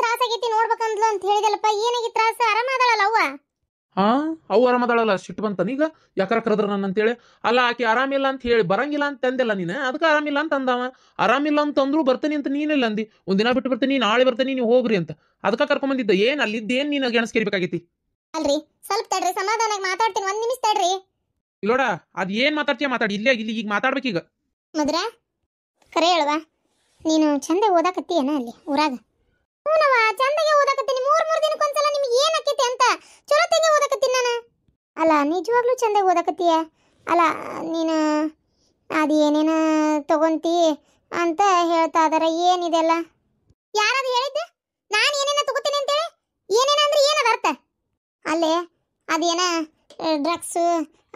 ತ್ರಾಸ ಆಗೈತಿ ನೋಡ್ಬೇಕಂದ್ಲು ಅಂತ ಹೇಳಿದಲ್ಲಪ್ಪ. ಏನಾಗಿ ತ್ರಾಸ? ಆರಾಮದಾಳಲ್ಲ ಅವ್ವ? ಹಾ, ಅವು ಆರಾಮದಾಳಲ್ಲ. ಸಿಟ್ಟು ಬಂತನೀಗ ಯಾಕಾರ ಕರೆದ್ರ ನನ್ನ ಅಂತೇಳಿ. ಅಲ್ಲ, ಆಕೆ ಆರಾಮಿಲ್ಲ ಅಂತ ಹೇಳಿ ಬರಂಗಿಲ್ಲ ಅಂತ ಅಂದೆಲ್ಲ ನೀನು, ಅದಕ್ಕೆ ಆರಾಮಿಲ್ಲ ಅಂತ ಅಂದವ. ಆರಾಮಿಲ್ಲ ಅಂತಂದ್ರು ಬರ್ತೀನಿ ಅಂತ ನೀನೆಲ್ಲ ಅಂದಿ. ಒಂದಿನ ಬಿಟ್ಟು ಬರ್ತೀನಿ, ನಾಳೆ ಬರ್ತೀನಿ, ನೀವು ಹೋಗ್ರಿ ಅಂತ. ಅದಕ್ಕೆ ಕರ್ಕೊಂಬಂದಿದ್ದ. ಏನ್ ಅಲ್ಲಿದ್ದೇನ್ ನೀನು ಗೆಣಸ್ಕೇರ್ಬೇಕಾಗೈತಿ? ಅಲ್ರಿ ಸ್ವಲ್ಪ ತಡ್ರಿ, ಸಮಾಧಾನಾಗಿ ಮಾತಾಡ್ತೀನಿ, 1 ನಿಮಿಷ ತಡ್ರಿ. ಇಲ್ಲೋಡ, ಅದ್ ಏನ್ ಮಾತಾಡ್ತೀಯ ಮಾತಾಡಿ. ಇಲ್ಲೇ ಇಲ್ಲಿ ಈಗ ಮಾತಾಡ್ಬೇಕೀಗ. ಮದ್ರ ಕರೆ ಹೇಳುವ, ನೀನು ಚಂದ ಓದಾಕತ್ತೀಯನ ಅಲ್ಲಿ ಊರಾಗ? ಹೂನವ, ಚಂದಗೆ ಓದಾಕತ್ತೀನಿ. 3 ದಿನಕ್ಕೊಂದ್ಸಲ ನಿಮ್ಗೆ ಏನ್ ಆಕೈತಿ ಅಂತ ಚೊರತೆಗೆ ಓದಾಕತ್ತೀನಿ ನಾನು. ಅಲ್ಲ, ನಿಜವಾಗ್ಲೂ ಚಂದ ಓದಾಕತ್ತೀಯ. ಅಲ್ಲ, ನೀನು ಅದು ಏನೇನ ತಗೊಂತಿ ಅಂತ ಹೇಳ್ತಾ ಇದಾರ. ಏನಿದೆಲ್ಲ? ಯಾರಾದ್ರು ಹೇಳಿದ್ದೆ ನಾನು ಏನೇನ ತಗೋತೀನಿ ಅಂತೇಳಿ? ಏನೇನ ಅಂದ್ರೆ ಏನದ ಅರ್ಥ? ಅಲ್ಲೇ ಅದೇನ ಡ್ರಗ್ಸು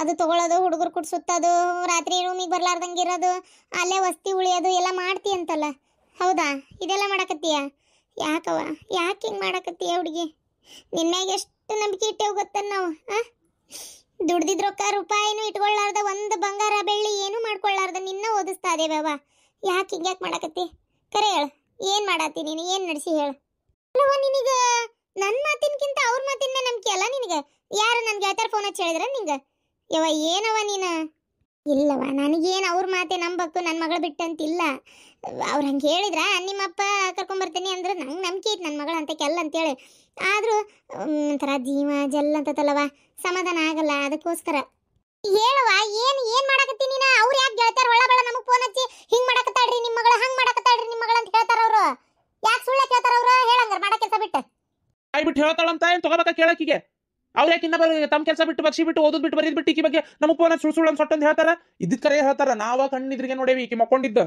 ಅದು ತಗೊಳ್ಳೋದು, ಹುಡುಗರು ಕುಡ್ಸುತ್ತದು, ರಾತ್ರಿ ರೂಮಿಗೆ ಬರ್ಲಾರ್ದಂಗಿರೋದು, ಅಲ್ಲೇ ವಸ್ತಿ ಉಳಿಯೋದು ಎಲ್ಲ ಮಾಡ್ತಿ ಅಂತಲ್ಲ, ಹೌದಾ? ಇದೆಲ್ಲ ಮಾಡಕತ್ತೀಯ? ಯಾಕವ, ಯಾಕೆ ಹಿಂಗೆ ಮಾಡಕತ್ತೀಯ ಹುಡುಗಿ? ನಿನ್ಮ್ಯಾಗ ಎಷ್ಟು ನಂಬಿಕೆ ಇಟ್ಟೇವು ಗೊತ್ತ ನಾವು. ದುಡ್ದಿದ್ ರೊಕ್ಕ ರೂಪಾಯಿನೂ ಇಟ್ಕೊಳ್ಳಾರ್ದ, ಒಂದು ಬಂಗಾರ ಬೆಳ್ಳಿ ಏನೂ ಮಾಡ್ಕೊಳ್ಳಾರ್ದ ನಿನ್ನ ಓದಿಸ್ತಾ ಇದೇವವ. ಯಾಕೆ ಹಿಂಗ್ಯಾಕೆ ಮಾಡಕತ್ತಿ? ಕರೆ ಹೇಳು, ಏನು ಮಾಡತ್ತಿ ನೀನು? ಏನು ನಡೆಸಿ ಹೇಳು. ಅಲ್ಲವ, ನಿನಗ ನನ್ನ ಮಾತಿನ್ಕಿಂತ ಅವ್ರ ಮಾತಿನ ನಂಬಿಕೆ ಅಲ್ಲ ನಿನಗೆ? ಯಾರು ನನ್ನ ಗೆಳತಿಯರ್ ಫೋನ್ ಹಚ್ಚಿ ಹೇಳಿದ್ರ ನಿಂಗೆ? ಯವ್ವ ಏನವ ನೀನು? ಇಲ್ಲವ, ನನಗೇನು ಅವ್ರ ಮಾತೆ ನಂಬಕ್ಕು, ನನ್ನ ಮಗಳು ಬಿಟ್ಟಂತಿಲ್ಲ. ಅವ್ರು ಹಂಗೆ ಹೇಳಿದ್ರ ನಿಮ್ಮಪ್ಪ ಕರ್ಕೊಂಬರ್ತೀನಿ ಅಂದ್ರೆ ನಂಗೆ ನಂಬಿಕೆ ಇತ್ತು ನನ್ನ ಮಗಳು ಅಂತ ಕೆಲ್ಲ ಅಂತೇಳಿ. ಆದರೂ ಒಂಥರ ಜೀವ ಜಲ್ ಅಂತತಲ್ಲವ, ಸಮಾಧಾನ ಆಗಲ್ಲ. ಅದಕ್ಕೋಸ್ಕರ ಹೇಳುವ, ಏನು ಮಾಡಕತ್ತಿ ನೀನು? ಅವ್ರು ಯಾಕೆ ಗೆಳತಿಯರ್ ಒಳ್ಳ ಬಳ್ಳ ನಮಗೆ ಫೋನ್ ಹಚ್ಚಿ ಹಿಂಗೆ ಮಾಡಕತ್ತಾಳ್ರಿ ನಿಮ್ಮ ಮಗಳು, ಹಂಗೆ ಮಾಡಕತ್ತಾಳ್ರಿ ನಿಮ್ಮ ಮಗಳು ಅಂತ ಹೇಳ್ತಾರ ಅವರು? ಯಾಕೆ ಸುಳ್ಳು ಕೇಳ್ತಾರ ಅವರು? ಹೇಳಂಗಾರ ಮಾಡೋ ಕೆಲಸ ಬಿಟ್ಟು ಬಿಟ್ಟು ಹೇಳ್ತಾಳಂತ ಏನ್ ತಗೋಬೇಕಾ ಕೇಳಕ್ಕಿಗೆ? ಅವ್ರು ಯಾಕೆ ಇನ್ನ ತಮ್ಮ ಕೆಲಸ ಬಿಟ್ಟು ಬರ್ಸಿ ಬಿಟ್ಟು ಓದೋದ್ ಬಿಟ್ಟು ಬರೀದ್ ಬಿಟ್ಟು ಈಕಿ ಬಗ್ಗೆ ನಮಗೆ ಫೋನ್ ಸುಳ್ಳು ಅಂತ ಸೊಟ್ಟಂತ ಹೇಳ್ತಾರ. ಇದ್ದಿದ್ ಕರೆ ಹೇಳ್ತಾರ. ನಾವ ಕಣ್ಣಿದ್ರಿಗೆ ನೋಡೇವಿ ಈಕಿ ಮಕ್ಕೊಂಡಿದ್ದ.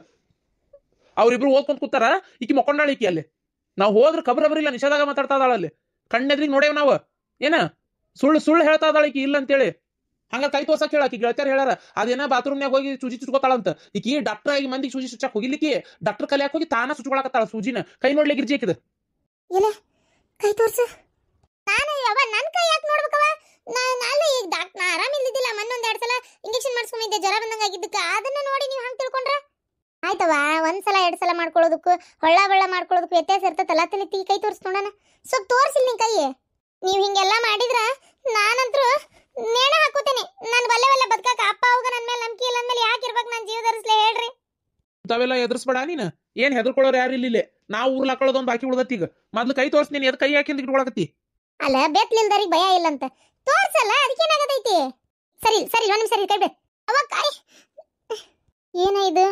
ಅವ್ರಿಬ್ರು ಓದ್ಕೊಂಡ್ ಕೂತಾರ, ಈಕಿ ಮಕ್ಕೊಂಡಾಳ. ಈಕಿ ಅಲ್ಲಿ ನಾವು ಹೋದ್ರ ಖಬರಬರಿಲ್ಲ, ನಿಷೇಧಾಗ ಮಾತಾಡ್ತಾ ಇದಾಳ. ಅಲ್ಲಿ ಕಣ್ಣೆದ್ರಿಗೆ ನೋಡೇವ್ ನಾವು. ಏನ ಸುಳ್ಳು ಹೇಳ್ತಾ ಇದಾಳ ಈಕಿ ಇಲ್ಲ ಅಂತೇಳಿ. ಹಂಗ ಕೈ ತೋರ್ಸಕ್ ಹೇಳಾಕಿ ಗೆಳತಿಯರ್ ಹೇಳಾರ. ಅದೇನ ಬಾತ್ರೂಮ್ನಾಗ ಹೋಗಿ ಸೂಜಿ ಚುಚ್ಕೋತಾಳಂತ. ಈಕಿ ಡಾಕ್ಟರ್ ಆಗಿ ಮಂದಿಗೆ ಸೂಜಿ ಚುಚ್ಚಕ್ ಹೋಗಿಲಿಕ್ಕೆ ಡಾಕ್ಟರ್ ಕಲಿಯಾಕ್ ಹೋಗಿ ತಾನ ಸುಚ್ಕೊಳಕತ್ತಾಳ ಸೂಜಿನ. ಕೈ ನೋಡ್ಲಿಕ್ಕೆ ಗಿರ್ಜಿ ಹಾಕಿದ. ಇಲ್ಲ ಕೈ ತೋರ್ಸು. ನಾನು ಯಾವ ನನ್ನ ಕೈ ಯಾಕೆ ನೋಡ್ಬೇಕವ? ನಾನು ಈಗ ಡಾಕ್ಟರ್ ಆರಾಮಿಲ್ದಿದ್ದಿಲ್ಲ, ಮೊನ್ನೊಂದು 2 ಸಲ ಇಂಜೆಕ್ಷನ್ ಮಾಡಿಸ್ಕೊಂಡಿದ್ದೆ ಜ್ವರ ಬಂದಂಗೆ ಆಗಿದ್ದಕ್ಕೆ. ಅದನ್ನ ನೋಡಿ ನೀವು ಹಂಗೆ ತಿಳ್ಕೊಂಡ್ರ ಆಯ್ತವ. 1 ಸಲ 2 ಸಲ ಮಾಡ್ಕೊಳ್ಳೋದಕ್ಕೂ ಹೊಳ್ಳ ಬಳ್ಳ ಮಾಡ್ಕೊಳ್ಳೋದಕ್ಕೂ ವ್ಯತ್ಯಾಸ ಇರ್ತೈತಲ್ಲ. ತಲೆ ಕೈ ತೋರಿಸ್ ನೋಡೋಣ. ಸ್ವಲ್ಪ ತೋರಿಸಿಲ್ಲ ನಿನ್ ಕೈ. ನೀವು ಹಿಂಗೆಲ್ಲ ಮಾಡಿದ್ರ ನಾನಂತರೂ ನೇಣ ಹಾಕೋತೇನೆ. ನಾನು ಬಲ್ಲೆ ಬದುಕಾಕ ಅಪ್ಪ ಅವಾಗ ನನ್ನ ಮೇಲೆ ನಂಬಿಕೆ ಇಲ್ಲ ಅಂದ್ಮೇಲೆ ಯಾಕೆ ಇರ್ಬೇಕು ನಾನು ಜೀವ ಧರಿಸ್ಲೇ ಹೇಳ್ರಿ? ತಾವೆಲ್ಲ ಎದುರಿಸ್ಬೇಡ ನೀನು. ಏನ್ ಹೆದರ್ಕೊಳ್ಳೋರು ಯಾರು ಇಲ್ಲಿ? ನಾವು ಊರ್ಲ ಹಾಕೊಳ್ಳೋದು ಒಂದು ಬಾಕಿ ಉಳ್ದತ್ತಿ. ಈಗ ಮೊದ್ಲು ಕೈ ತೋರಿಸ್ತೀನಿ. ಎದ್ ಕೈ ಹಾಕಿಂದ ಇಟ್ಕೊಳಕತ್ತಿ? ಅಲ್ಲ, ಬೆತ್ಲಿಲ್ದಾರಿಗೆ ಭಯ ಇಲ್ಲ ಅಂತ ತೋರ್ಸಲ್ಲ, ಅದಕ್ಕೇನಾಗತೈತಿ? ಸರಿ 1 ನಿಮಿಷ ಸರಿ ಕೈ ಬಿಡ. ಅವ ಕೈ ಏನ ಇದು?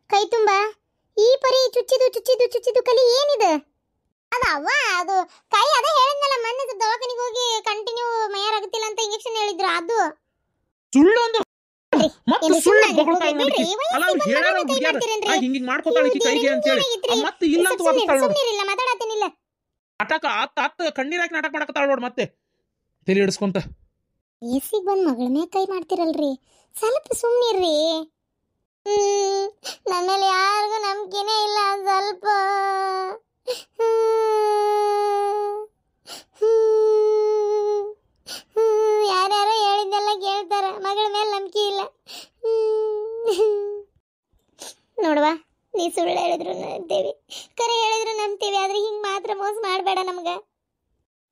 ಕೈ ತುಂಬಾ ಈ ಪರಿ ಚುಚ್ಚಿದು ಕಲಿ ಏನಿದು? ಅದವ್ವ, ಅದು ಕೈ ಅದೇ ಹೇಳಿದ್ನಲ್ಲ ಮೊನ್ನೆ ದವಾಖಾನಿಗೆ ಹೋಗಿ ಕಂಟಿನ್ಯೂ ಮೈಯಾರಾಗುತ್ತಿಲ್ಲ ಅಂತ ಇಂಜೆಕ್ಷನ್ ಹೇಳಿದ್ರು. ಅದು ಸುಳ್ಳು ಒಂದು ಮತ್ತೆ ಸುಳ್ಳು ಬೊಗಳ್ತಾ ಇದ್ದ. ಅಲ್ಲ, ಅವ್ರು ಹೇಳಾರ ಹಿಂಗಿಂಗ್ ಮಾಡ್ಕೋತಾಳ ಈಕಿ ಕೈಗೆ ಅಂತೇಳಿ. ಮತ್ತೆ ಇಲ್ಲ ಅಂತ ವಾದಿಸ್ತಾಳ ನೋಡು. ಸುಮ್ಮನಿರಲ್ಲ, ಮಾತಾಡತ್ತೇನಿಲ್ಲ. ನಾಟಕ ಅತ್ತ ಕಣ್ಣೀರಾಕಿ ನಾಟಕ ಮಾಡಕತ್ತಾಳ ನೋಡು. ಮತ್ತೆ ತಲೆ ಹಿಡಿಸ್ಕೊಂತ ಎಸಿಗೆ ಬಂದು ಮಗಳ ಮೇಲೆ ಕೈ ಮಾಡ್ತಿರಲ್ರಿ, ಸ್ವಲ್ಪ ಸುಮ್ಮನಿರ್ರಿ. ನನ್ನ ಮೇಲೆ ಯಾರಿಗೂ ನಂಬಿಕೆನೇ ಇಲ್ಲ. ಸ್ವಲ್ಪ ಯಾರ್ಯಾರೋ ಹೇಳಿದ್ದೆಲ್ಲ ಕೇಳ್ತಾರ, ಮಗಳ ಮೇಲೆ ನಂಬಿಕೆ ಇಲ್ಲ. ನೋಡುವ, ನೀ ಸುಳ್ಳು ಹೇಳಿದ್ರು ನಂಬ್ತೇವಿ, ಕರೆ ಹೇಳಿದ್ರು ನಂಬ್ತೇವಿ. ಆದ್ರೆ ಹಿಂಗೆ ಮಾತ್ರ ಮೋಸ ಮಾಡಬೇಡ ನಮ್ಗೆ.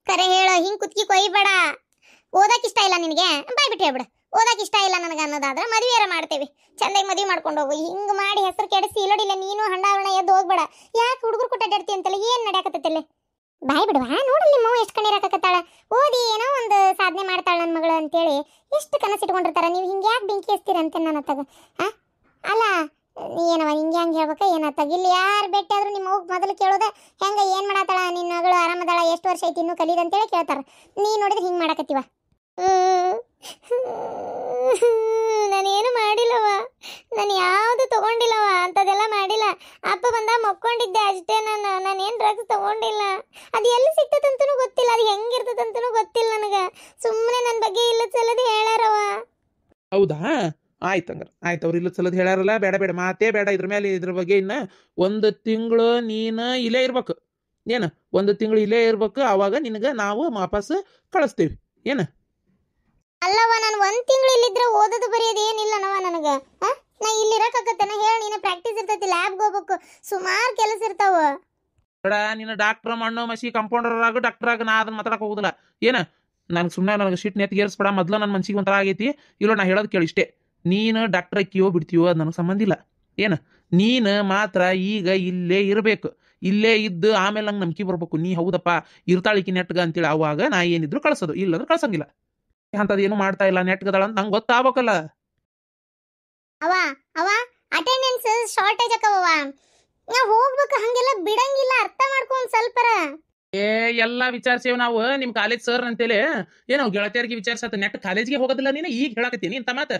ಕರೆ ಹೇಳೋ, ಹಿಂಗೆ ಕುತ್ಕಿ ಕೊಯ್ಬೇಡ. ಓದಕ್ಕೆ ಇಷ್ಟ ಇಲ್ಲ ನಿನಗೆ, ಬಾಯ್ ಬಿಟ್ಟು ಹೇಳ್ಬಿಡ. ಓದಕ್ಕೆ ಇಷ್ಟ ಇಲ್ಲ ನನಗೆ ಅನ್ನೋದಾದ್ರೆ ಮದುವೆಯಾರ ಮಾಡ್ತೇವೆ, ಚಂದಾಗಿ ಮದುವೆ ಮಾಡ್ಕೊಂಡು ಹೋಗು. ಹಿಂಗೆ ಮಾಡಿ ಹೆಸರು ಕೆಡಿಸಿ ಇಲ್ಲೋಡಿಲ್ಲ ನೀನು ಹಂಡಾವಣ ಎದ್ದು ಹೋಗ್ಬೇಡ. ಯಾಕೆ ಹುಡುಗರು ಕೊಟ್ಟಾಡ್ತಿ ಅಂತಲ್ಲ, ಏನು ನಡೆಯಕತ್ತೈತಲ್ಲಿ? ಬಾಯ್ ಬಿಡುವ. ನೋಡಲಿ ನಿಮ್ಮವು ಎಷ್ಟು ಕಣ್ಣೀರು ಹಾಕಕತ್ತಾಳ. ಓದಿ ಏನೋ ಒಂದು ಸಾಧನೆ ಮಾಡ್ತಾಳೆ ನನ್ನ ಮಗಳು ಅಂತೇಳಿ ಎಷ್ಟು ಕನಸಿಟ್ಕೊಂಡಿರ್ತಾರ. ನೀವು ಹಿಂಗೆ ಯಾಕೆ ಬೆಂಕಿ ಹಚ್ತೀರ ಅಂತ ನನ್ನ ಹತ್ತಾಗ. ಅಲ್ಲ ಏನವ ಹಿಂಗೆ ಹಂಗೆ ಹೇಳ್ಬೇಕ ಏನತ್ತಾಗ? ಇಲ್ಲಿ ಯಾರು ಭೇಟಿ ಆದ್ರೂ ನಿಮ್ಮ ಹೋಗಿ ಮೊದಲು ಕೇಳೋದೆ ಹೆಂಗೆ ಏನು ಮಾಡತ್ತಾಳ ನಿನ್ನ ಮಗಳು, ಆರಾಮದಾಳ, ಎಷ್ಟು ವರ್ಷ ಐತಿ ಇನ್ನೂ ಕಲೀದಂತೇಳಿ ಕೇಳ್ತಾರ. ನೀ ನೋಡಿದ್ರೆ ಹಿಂಗೆ ಮಾಡಕತ್ತೀವ. ನಾನೇನು ಮಾಡಿಲ್ಲವ, ನಾನು ಯಾವುದು ತಗೊಂಡಿಲ್ಲವ, ಅಂಥದ್ದೆಲ್ಲ ಮಾಡಿಲ್ಲ. ಅಪ್ಪ ಬಂದ ಮಕ್ಕೊಂಡಿದ್ದೆ ಅಷ್ಟೇ. ನಾನೇನು ಡ್ರಗ್ಸ್ ತಗೊಂಡಿಲ್ಲ. ಅದು ಎಲ್ಲಿ ಸಿಗ್ತದಂತನೂ ಗೊತ್ತಿಲ್ಲ, ಅದು ಹೆಂಗಿರ್ತದಂತನೂ ಗೊತ್ತಿಲ್ಲ ನನಗೆ. ಸುಮ್ಮನೆ ನನ್ನ ಬಗ್ಗೆ ಇಲ್ಲ ಸಲದ ಹೇಳಾರವ. ಹೌದಾ? ಆಯ್ತಂಗಾರ ಆಯ್ತು. ಅವ್ರು ಇಲ್ಲ ಸಲದ ಹೇಳಾರಲ್ಲ, ಬೇಡ ಮಾತೇ ಬೇಡ ಇದ್ರ ಮೇಲೆ. ಇದ್ರ ಬಗ್ಗೆ ಇನ್ನ 1 ತಿಂಗಳು ನೀನು ಇಲ್ಲೇ ಇರ್ಬೇಕು. ಏನು 1 ತಿಂಗಳು ಇಲ್ಲೇ ಇರ್ಬೇಕು. ಅವಾಗ ನಿನಗೆ ನಾವು ವಾಪಸ್ ಕಳಿಸ್ತೀವಿ. ಏನು? ಅಲ್ಲವ, ನಾನು 1 ತಿಂಗಳು ಇಲ್ಲಿದ್ರೆ ಓದೋದು ಬರೆಯೋದು ಏನಿಲ್ಲನವ ನನಗೆ. ನಾ ಇಲ್ಲಿರಕ್ಕಾಗತ್ತೇನ ಹೇಳಿ? ನೀನು ಪ್ರಾಕ್ಟೀಸ್ ಇರ್ತೈತಿ, ಲ್ಯಾಬ್ಗೆ ಹೋಗ್ಬೇಕು, ಸುಮಾರು ಕೆಲಸ ಇರ್ತಾವ. ಬೇಡ ನೀನು ಡಾಕ್ಟರ್ ಮಣ್ಣು ಮಸಿ ಕಂಪೌಂಡರ್ ಆಗ ಡಾಕ್ಟರ್ ಆಗ ನಾ ಅದನ್ನ ಮಾತಾಡಕ್ ಹೋಗುದಿಲ್ಲ ಏನ ನನಗೆ ಸುಮ್ಮನೆ ನನಗೆ ಶಿಟ್ ನೆತ್ತಿಗೇರಿಸ್ಬೇಡ ಮೊದ್ಲು ನನ್ನ ಮನ್ಸಿಗೆ ಒಂಥರ ಆಗೈತಿ ಇಲ್ಲ ನಾ ಹೇಳೋದು ಕೇಳಿ ಇಷ್ಟೇ ನೀನು ಡಾಕ್ಟರ್ ಅಕ್ಕಿಯೋ ಬಿಡ್ತೀಯೋ ಅದು ನನಗೆ ಸಂಬಂಧ ಇಲ್ಲ ಏನು ನೀನು ಮಾತ್ರ ಈಗ ಇಲ್ಲೇ ಇರಬೇಕು ಇಲ್ಲೇ ಇದ್ದು ಆಮೇಲೆ ನಂಗೆ ನಂಬಿಕೆ ಬರ್ಬೇಕು ನೀ ಹೌದಪ್ಪ ಇರ್ತಾಳಿಕಿ ನೆಟ್ಗ ಅಂತೇಳಿ ಅವಾಗ ನಾ ಏನಿದ್ರು ಕಳ್ಸೋದು ಇಲ್ಲಂದ್ರೆ ಕಳ್ಸಂಗಿಲ್ಲ ಅಂಥದ್ದು ಏನು ಮಾಡ್ತಾ ಇಲ್ಲ ನೆಟ್ಗದಾಳ ಅಂತ ನಂಗೆ ಗೊತ್ತಾಗಬೇಕಲ್ಲ ಅವ ಅವ ಅಟೆಂಡೆನ್ಸ್ ಶಾರ್ಟೇಜ್ ಅಕ್ಕವ ನಾ ಹೋಗ್ಬೇಕು ಹಂಗೆಲ್ಲ ಬಿಡಂಗಿಲ್ಲ ಅರ್ಥ ಮಾಡ್ಕೊಂಡ್ ಸ್ವಲ್ಪರ ಏ ಎಲ್ಲಾ ವಿಚಾರಿಸೇವ್ ನಾವು ನಿಮ್ ಕಾಲೇಜ್ ಸರ್ ಅಂತೇಳಿ ಏನೋ ಗೆಳತಿಯರಿಗೆ ವಿಚಾರಿಸತ್ತ ನೆಟ್ ಕಾಲೇಜ್ಗೆ ಹೋಗೋದಿಲ್ಲ ನೀನು ಈಗ ಹೇಳಕತ್ತೀನಿ ಇಂತ ಮಾತ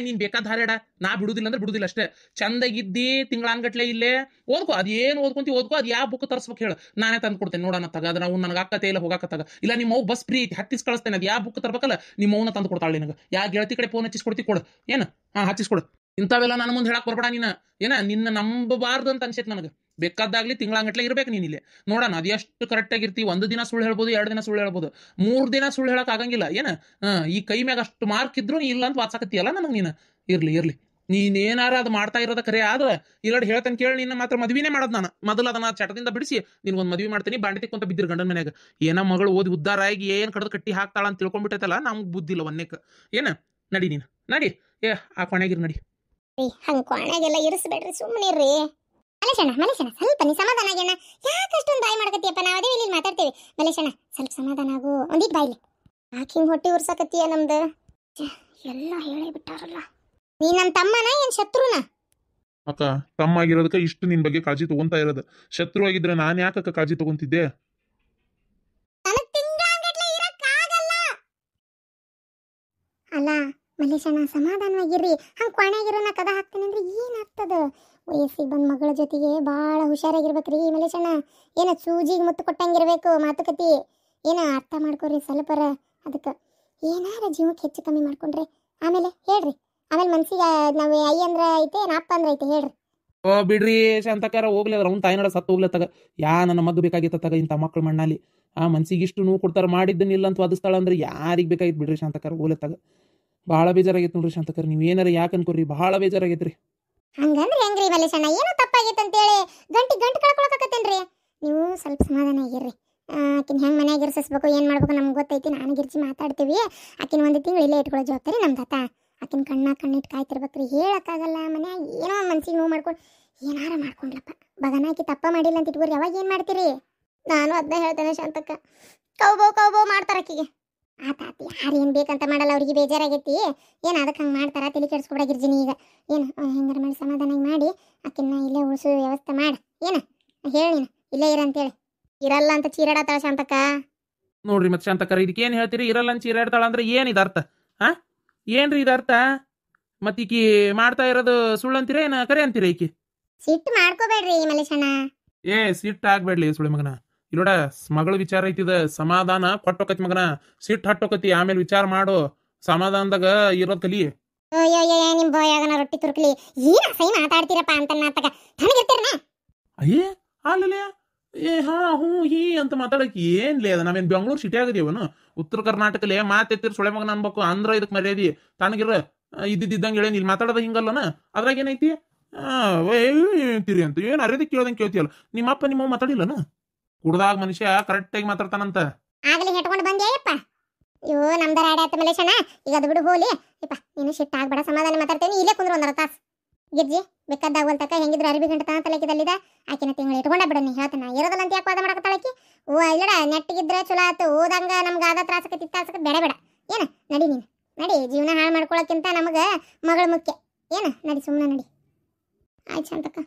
ನೀನ್ ಬೇಕಾದ ಹಾರಾಡ ನಾ ಬಿಡುದಿಲ್ಲ ಅಂದ್ರೆ ಬಿಡುದಿಲ್ಲ ಅಷ್ಟೇ ಚಂದಾಗಿದ್ದಿ ತಿಂಗಳಾನ್ಗಟ್ಲೆ ಇಲ್ಲೇ ಓದ್ಕೋ ಅದ್ ಏನ್ ಓದ್ಕೊಂತಿ ಓದ್ಕೋ ಅದ್ ಯಾವ ಬುಕ್ ತರ್ಸ್ಬೇಕು ಹೇಳು ನಾನೇ ತಂದು ಕೊಡ್ತೇನೆ ನೋಡೋಣ ತಗ ಅದ್ರ ನಾವು ನನಗೆ ಅಕ್ಕತೆ ಇಲ್ಲ ಹೋಗಾಕತ್ತಾಗ ಇಲ್ಲ ನಿಮ್ಮ ಅವ್ ಬಸ್ ಫ್ರೀ ಐತಿ ಹತ್ತಿಸ್ ಕಳಿಸ್ತೇನೆ ಅದ್ ಯಾವ ಬುಕ್ ತರ್ಬೇಕಲ್ಲ ನಿಮ್ಮ ಅವನ ತಂದು ಕೊಡ್ತಾಳೆ ನಿನಗೆ ಯಾ ಗೆಳತಿ ಕಡೆ ಫೋನ್ ಹಚ್ಚಿಸ್ಕೊಡ್ತಿ ಕೊಡು ಏನು ಹಚ್ಚಿಸ್ಕೊಡು ಇಂಥವೆಲ್ಲ ನನ್ನ ಮುಂದೆ ಹೇಳಕ್ ಬರ್ಬೇಡ ನೀನು ನಿನ್ನ ನಂಬಬಾರ್ದು ಅಂತ ಅನ್ಸೈತೆ ನನಗೆ ಬೇಕಾದಾಗ್ಲಿ ತಿಂಗಳಂಗಟ್ಲೆ ಇರ್ಬೇಕು ನೀನ್ ಇಲ್ಲಿ ನೋಡೋಣ ಅದು ಎಷ್ಟು ಕರೆಕ್ಟ್ ಆಗಿರ್ತಿ ಒಂದು ದಿನ ಸುಳ್ಳು ಹೇಳ್ಬೋದು 2 ದಿನ ಸುಳ್ಳು ಹೇಳ್ಬೋದು 3 ದಿನ ಸುಳ್ಳು ಹೇಳಕ್ ಆಗಂಗಿಲ್ಲ ಈ ಕೈ ಮ್ಯಾಗ ಅಷ್ಟು ಮಾರ್ಕ್ ಇದ್ರು ನೀ ಇಲ್ಲ ಅಂತ ವಾತ್ಸಾಕತ್ತೀಯಲ್ಲ ನನಗೆ ನೀನು ಇರ್ಲಿ ನೀನೇನಾರ ಅದು ಮಾಡ್ತಾ ಇರೋದ ಕರೆ ಆದ್ರೆ ಇಲ್ಲಡ್ ಹೇಳ್ತಾನೆ ಕೇಳಿ ನಿನ್ನ ಮಾತ್ರ ಮದ್ವಿನೇ ಮಾಡೋದು ನಾನು ಮೊದಲು ಅದನ್ನ ಚಟದಿಂದ ಬಿಡಿಸಿ ನಿನ್ಗೊಂದು ಮದ್ವಿ ಮಾಡ್ತೀನಿ ಬಾಂಡೆ ತಿಕ್ಕೊಂತ ಬಿದ್ದಿರ್ ಗಂಡನ ಮನ್ಯಾಗ ಏನ ಮಗಳು ಓದಿ ಉದ್ದಾರ ಆಗಿ ಏನ್ ಕಡ್ದು ಕಟ್ಟಿ ಹಾಕ್ತಾಳ ಅಂತ ತಿಳ್ಕೊಂಡ್ಬಿಟ್ಟೈತಲ್ಲ ನಮ್ಗೆ ಬುದ್ಧಿಲ್ಲ ಒಂದೇಕ ನಡಿ ನೀನು ನಡಿ ಆ ಕೊನೆಗಿರ್ ನಡಿ ಹಂಗ ಕೊನೆಗೆಲ್ಲ ಇರಿಸ್ಬೇಡ್ರಿ ಸುಮ್ಮನೆ ಇರ್ರಿ ಮಲೇಶಣ್ಣ ಸ್ವಲ್ಪ ನೀ ಸಮಾಧಾನ ಆಗ್ಯಣ್ಣ ಯಾಕಷ್ಟೊಂದು ಬಾಯಿ ಮಾಡ್ಕತ್ತೀಯಪ್ಪ ನಾವು ಅದೇ ಇಲ್ಲಿ ಮಾತಾಡ್ತೀವಿ ಮಲೇಶಣ್ಣ ಸ್ವಲ್ಪ ಸಮಾಧಾನ ಆಗು ಒಂದಿಟ್ ಬಾಯ್ಲಿ ಯಾಕಿಂಗ್ ಹೊಟ್ಟಿ ಉರ್ಸಾಕತ್ತೀಯ ನಮ್ದು ಎಲ್ಲ ಹೇಳೇ ಬಿಟ್ಟಾರಲ್ಲ ನೀ ನನ್ನ ತಮ್ಮನ ಏನ್ ಶತ್ರುನ ಅಕ್ಕ ತಮ್ಮ ಆಗಿರೋದಕ್ಕೆ ಇಷ್ಟು ನಿನ್ ಬಗ್ಗೆ ಕಾಳಜಿ ತಗೊಂತಾ ಇರೋದು ಶತ್ರು ಆಗಿದ್ರೆ ನಾನು ಯಾಕಕ್ಕ ಕಾಳಜಿ ತಗೊಂತಿದ್ದೆ ನನಗ್ ತಿಂಗಳಾನ್ಗಟ್ಲೆ ಇರಕ್ಕಾಗಲ್ಲ ಅಲ್ಲ ಮಲೇಶಣ್ಣ ಸಮಾಧಾನವಾಗಿರ್ರಿ ಹಂಗ ಕೊನೆಗಿರೋನ ಕದ ಹಾಕ್ತೇನೆ ಅಂದ್ರೆ ಏನಾಗ್ತದ ವಯಸ್ಸಿಗೆ ಬಂದ್ ಮಗಳ ಜೊತೆಗೆ ಭಾಳ ಹುಷಾರಾಗಿರ್ಬೇಕ್ರಿ ಮಲೇಶಣ್ಣ ಏನ ಸೂಜಿಗೆ ಮುತ್ತು ಕೊಟ್ಟಂಗಿರ್ಬೇಕು ಮಾತುಕತೆ ಏನ ಅರ್ಥ ಮಾಡ್ಕೊರಿ ಸ್ವಲ್ಪರ ಅದಕ್ಕೆ ಏನಾರ ಜೀವಕ್ಕೆ ಹೆಚ್ಚು ಕಮ್ಮಿ ಮಾಡ್ಕೊಂಡ್ರಿ ಆಮೇಲೆ ಹೇಳ್ರಿ ಆಮೇಲೆ ಮನ್ಸಿಗೆ ನಾವು ಐ ಅಂದ್ರ ಐತೆ ಅಪ್ಪ ಅಂದ್ರ ಐತೆ ಹೇಳ್ರಿ ಓ ಬಿಡ್ರಿ ಶಾಂತಕಾರ ಹೋಗ್ಲಿ ಅದ್ರ ಅವ್ನ ತಾಯಿನಡ ಸತ್ತು ಹೋಗ್ಲತ್ತಾಗ ನನ್ನ ಮದ್ದು ಬೇಕಾಗಿತ್ತಾಗ ಇಂಥ ಮಕ್ಳು ಮಣ್ಣಾಲಿ ಆ ಮನ್ಸಿಗೆ ಇಷ್ಟು ನೋವು ಕೊಡ್ತಾರ ಮಾಡಿದ್ದನ್ನಿಲ್ಲ ಅಂತ ವಾದಿಸ್ತಾಳ ಅಂದ್ರೆ ಯಾರಿಗೆ ಬೇಕಾಗಿತ್ತು ಬಿಡ್ರಿ ಶಾಂತಕಾರ ಹೋಗ್ಲತ್ತಾಗ ಭಾಳ ಬೇಜಾರಾಗೈತೆ ನೋಡ್ರಿ ಶಾಂತಕರ್ ನೀವ್ ಏನಾರ ಯಾಕೆ ಅನ್ಕೋರಿ ಭಾಳ ಬೇಜಾರಾಗೈತ್ರಿ ಹಂಗಂದ್ರೆ ಹೆಂಗ್ರಿ ಮಲೇಶಣ್ಣ ಏನೋ ತಪ್ಪಾಗೈತೆ ಅಂತೇಳಿ ಗಂಟು ಕಳ್ಕೊಳಕತ್ತೇನ್ರಿ ನೀವು ಸ್ವಲ್ಪ ಸಮಾಧಾನ ಆಗಿರ್ರಿ ಆಕಿನ ಹೆಂಗೆ ಮನ್ಯಾಗ ಇರಿಸ್ಬೇಕು ಏನು ಮಾಡ್ಬೇಕು ನಮ್ಗೆ ಗೊತ್ತೈತಿ ನಾನು ಗಿರ್ಜಿ ಮಾತಾಡ್ತೀವಿ ಆಕಿನ ಒಂದು ತಿಂಗಳು ಇಲ್ಲೇ ಇಟ್ಕೊಳ್ಳೋ ಜವಾಬ್ದಾರಿ ನಮ್ದಾತ ಆಕಿನ ಕಣ್ಣಿಟ್ಟು ಕಾಯ್ತಿರ್ಬೇಕ್ರಿ ಹೇಳಕ್ಕಾಗಲ್ಲ ಮನ್ಯಾಗ ಏನೋ ಮನ್ಸಿಗೆ ನೋವು ಮಾಡ್ಕೊಂಡು ಏನಾರ ಮಾಡ್ಕೊಂಡ್ಲಪ್ಪ ಬಗನಾಕಿ ತಪ್ಪ ಮಾಡಿಲ್ಲ ಅಂತ ಇಟ್ಕೋರಿ ಯಾವಾಗ ಏನು ಮಾಡ್ತೀರಿ ನಾನು ಅದನ್ನ ಹೇಳ್ತೇನೆ ಶಾಂತಕ್ಕ ಕೌಬೋ ಮಾಡ್ತಾರ ಆಕಿಗೆ ಆತ ಯಾರು ಏನು ಬೇಕಂತ ಮಾಡಲ್ಲ ಅವ್ರಿಗೆ ಬೇಜಾರಾಗೈತಿ ಏನು ಅದಕ್ಕೆ ಹಂಗೆ ಮಾಡ್ತಾರ ತಲೆ ಕೆಡಿಸ್ಕೊಡ ಗಿರ್ಜಿನಿ ಈಗ ಏನು ಹೆಂಗಾರ ಮಾಡಿ ಸಮಾಧಾನ ಮಾಡಿ ಆಕಿನ್ನ ಇಲ್ಲೇ ಉಳಿಸೋ ವ್ಯವಸ್ಥೆ ಮಾಡು ಏನು ಹೇಳಿ ನೀನು ಇಲ್ಲೇ ಇರಂತೇಳಿ ಇರಲ್ಲ ಅಂತ ಚೀರಾಡತ್ತಾಳ ಶಾಂತಕ್ಕ ನೋಡ್ರಿ ಮತ್ತೆ ಶಾಂತಕರ ಇದಕ್ಕೆ ಏನು ಹೇಳ್ತೀರಿ ಇರಲ್ಲ ಅಂತ ಚೀರಾಡ್ತಾಳ ಅಂದ್ರೆ ಏನು ಇದು ಅರ್ಥ ಏನ್ರಿ ಇದು ಅರ್ಥ ಮತ್ತೆ ಈಕಿ ಮಾಡ್ತಾ ಇರೋದು ಸುಳ್ಳು ಅಂತೀರ ಏನು ಕರೆ ಅಂತೀರ ಈಕಿ ಸಿಟ್ಟು ಮಾಡ್ಕೋಬೇಡ್ರಿ ಮಲೇಶಣ್ಣ ಸಿಟ್ಟು ಆಗ್ಬೇಡ್ಲಿ ಸುಳ್ಳು ಮಗನ ಇಲ್ಲೋಡ ಮಗಳ ವಿಚಾರ ಐತಿದ ಸಮಾಧಾನ ಕೊಟ್ಟೋಕತಿ ಮಗನ ಸಿಟ್ಟು ಹಟ್ಟೋಕತಿ ಆಮೇಲೆ ವಿಚಾರ ಮಾಡು ಸಮಾಧಾನದಾಗ ಇರೋದ್ ಕಲಿ ನಿಮ್ ಬಾಯಾಗನ ರೊಟ್ಟಿ ತುರ್ಕ್ಲಿ ಏನ ಸೈ ಮಾತಾಡ್ತೀರಪ್ಪ ಅಂತ ನಾಟಕ ತನಗಿರ್ತೀರನ ಅಯ್ಯೇ ಅಲ್ಲೇ ಹಾ ಹೂ ಹೀ ಅಂತ ಮಾತಾಡಕ್ಕೆ ಏನ್ಲೇ ಅದ ನಾವೇನ್ ಬೆಂಗಳೂರು ಸಿಟಿ ಆಗಿದೀವನು ಉತ್ತರ ಕರ್ನಾಟಕಲೇ ಮಾತೆತ್ತಿರ ಸುಳೆ ಮಗನ ಅನ್ಬೇಕು ಅಂದ್ರ ಇದಕ್ ಮರ್ಯಾದಿ ತನಗಿರ ಇದ್ದಿದ್ದಂಗೆ ಹೇಳಿ ಇಲ್ಲಿ ಮಾತಾಡೋದ ಹಿಂಗಲ್ಲನ ಅದ್ರಾಗ ಏನೈತಿ ತಿರಿ ಅಂತ ಏನ್ ಅರ್ಯದಕ್ಕೆ ಕೇಳೋದಂಗೆ ಕೇಳ್ತೀಯಲ್ಲ ನಿಮ್ಮಪ್ಪ ನಿಮ್ಮವ್ ಮಾತಾಡಿಲ್ಲನ ಕುಡ್ದಾಗ ಮನುಷ್ಯ ಕರೆಕ್ಟಾಗಿ ಮಾತಾಡ್ತಾನಂತ ಆಗಲಿ ಹೆಟ್ಕೊಂಡು ಬಂದ್ಯಪ್ಪ ಇವು ನಮ್ದರ ಆಡ ಆಯ್ತು ಮಲೇಶಣ್ಣ ಈಗ ಅದು ಬಿಡು ಹೋಲಿ ಯಪ್ಪ ನೀನು ಶಿಟ್ಟ ಆಗ್ಬೇಡ ಸಮಾಧಾನ ಮಾತಾಡ್ತೇನೆ ಇಲ್ಲೇ ಕುಂದ್ರು ಒಂದರ ತಾಸು ಗಿರ್ಜಿ ಬೇಕಾದಾಗ ತಕ್ಕ ಹೆಂಗಿದ್ರು ಅರಿವಿ ಗಂಟೆ ತಲೆಕಿದಲ್ಲಿದ ಆಕಿನ ತಿಂಗಳು ಇಟ್ಕೊಂಡ ಬಿಡನಿ ಹೇಳ್ತಾನ ಇರೋದಲ್ಲ ಅಂತ ಯಾಕೆ ವಾದ ಮಾಡಕತ್ತಾಳಕಿ ಇಲ್ಲಡ ನೆಟ್ಟಿಗಿದ್ರೆ ಚಲೋ ಆಯ್ತು ಓದಂಗ ನಮ್ಗೆ ಆದ ತ್ರಾಸಕತ್ತಿತ್ತಾಸಕ ಬೇಡ ಏನ ನಡಿ ನೀನು ನಡಿ ಜೀವನ ಹಾಳು ಮಾಡ್ಕೊಳಕ್ಕಿಂತ ನಮಗೆ ಮಗಳು ಮುಖ್ಯ ಏನ ನಡಿ ಸುಮ್ಮನೆ ನಡಿ ಆಯ್ತು ಶಾಂತಕ್ಕ